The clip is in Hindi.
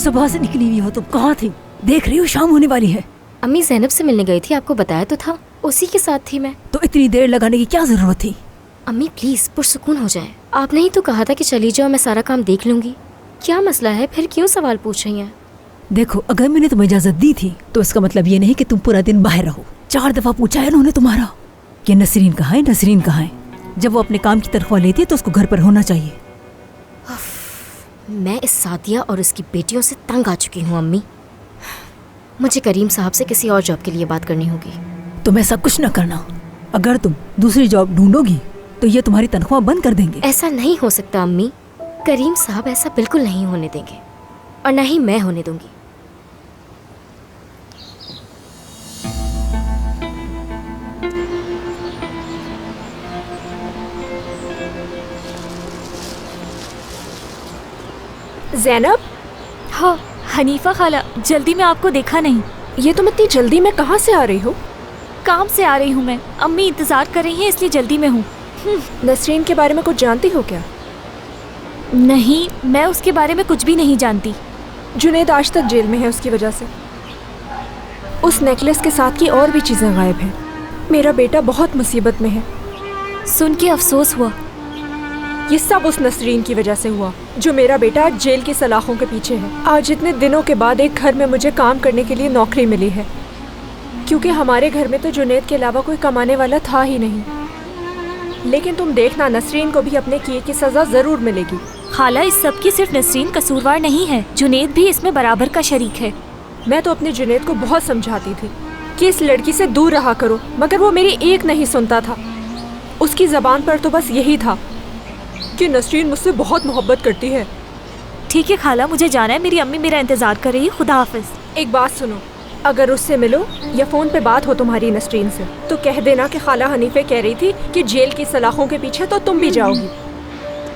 सुबह से निकली हुई हो तुम, कहाँ थी? देख रही हो शाम होने वाली है। अम्मी ज़ैनब से मिलने गई थी, आपको बताया तो था, उसी के साथ थी मैं। तो इतनी देर लगाने की क्या जरूरत थी? अम्मी प्लीज पुरसुकून हो जाए। आपने ही तो कहा था कि चली जाओ, मैं सारा काम देख लूंगी। क्या मसला है, फिर क्यों सवाल पूछ रही हैं? देखो, अगर मैंने तुम्हें इजाजत दी थी तो इसका मतलब ये नहीं कि तुम पूरा दिन बाहर रहो। 4 दफा पूछा है उन्होंने तुम्हारा कि नसरीन कहाँ है, नसरीन कहाँ है। जब वो अपने काम की तनख्वाह लेती है तो उसको घर पर होना चाहिए। मैं इस सादिया और उसकी बेटियों से तंग आ चुकी हूँ अम्मी। मुझे करीम साहब से किसी और जॉब के लिए बात करनी होगी। तुम ऐसा कुछ न करना। अगर तुम दूसरी जॉब ढूंढोगी तो ये तुम्हारी तनख्वाह बंद कर देंगे। ऐसा नहीं हो सकता अम्मी, करीम साहब ऐसा बिल्कुल नहीं होने देंगे और न ही मैं होने दूंगी। ज़ैनब। हाँ हनीफा खाला, जल्दी में आपको देखा नहीं। ये तुम इतनी जल्दी में कहाँ से आ रही हो? काम से आ रही हूँ मैं, अम्मी इंतजार कर रही हैं इसलिए जल्दी में हूँ। नसरीन के बारे में कुछ जानती हो क्या? नहीं, मैं उसके बारे में कुछ भी नहीं जानती। जुनैद आज तक जेल में है उसकी वजह से। उस नेकलेस के साथ की और भी चीज़ें गायब हैं। मेरा बेटा बहुत मुसीबत में है। सुन के अफसोस हुआ। ये सब उस नसरीन की वजह से हुआ जो मेरा बेटा आज जेल की सलाखों के पीछे है। आज इतने दिनों के बाद एक घर में मुझे काम करने के लिए नौकरी मिली है, क्योंकि हमारे घर में तो जुनैद के अलावा कोई कमाने वाला था ही नहीं। लेकिन तुम देखना, नसरीन को भी अपने किए की सज़ा ज़रूर मिलेगी। खाला, इस सब की सिर्फ नसरीन कसूरवार नहीं है, जुनैद भी इसमें बराबर का शरीक है। मैं तो अपने जुनैद को बहुत समझाती थी कि इस लड़की से दूर रहा करो, मगर वो मेरी एक नहीं सुनता था। उसकी ज़बान पर तो बस यही था कि नसरीन मुझसे बहुत मोहब्बत करती है। ठीक है खाला, मुझे जाना है, मेरी अम्मी मेरा इंतजार कर रही है। खुदा हाफिज। एक बात सुनो, अगर उससे मिलो या फ़ोन पे बात हो तुम्हारी नसरीन से तो कह देना कि खाला हनीफे कह रही थी कि जेल की सलाखों के पीछे तो तुम भी जाओगी।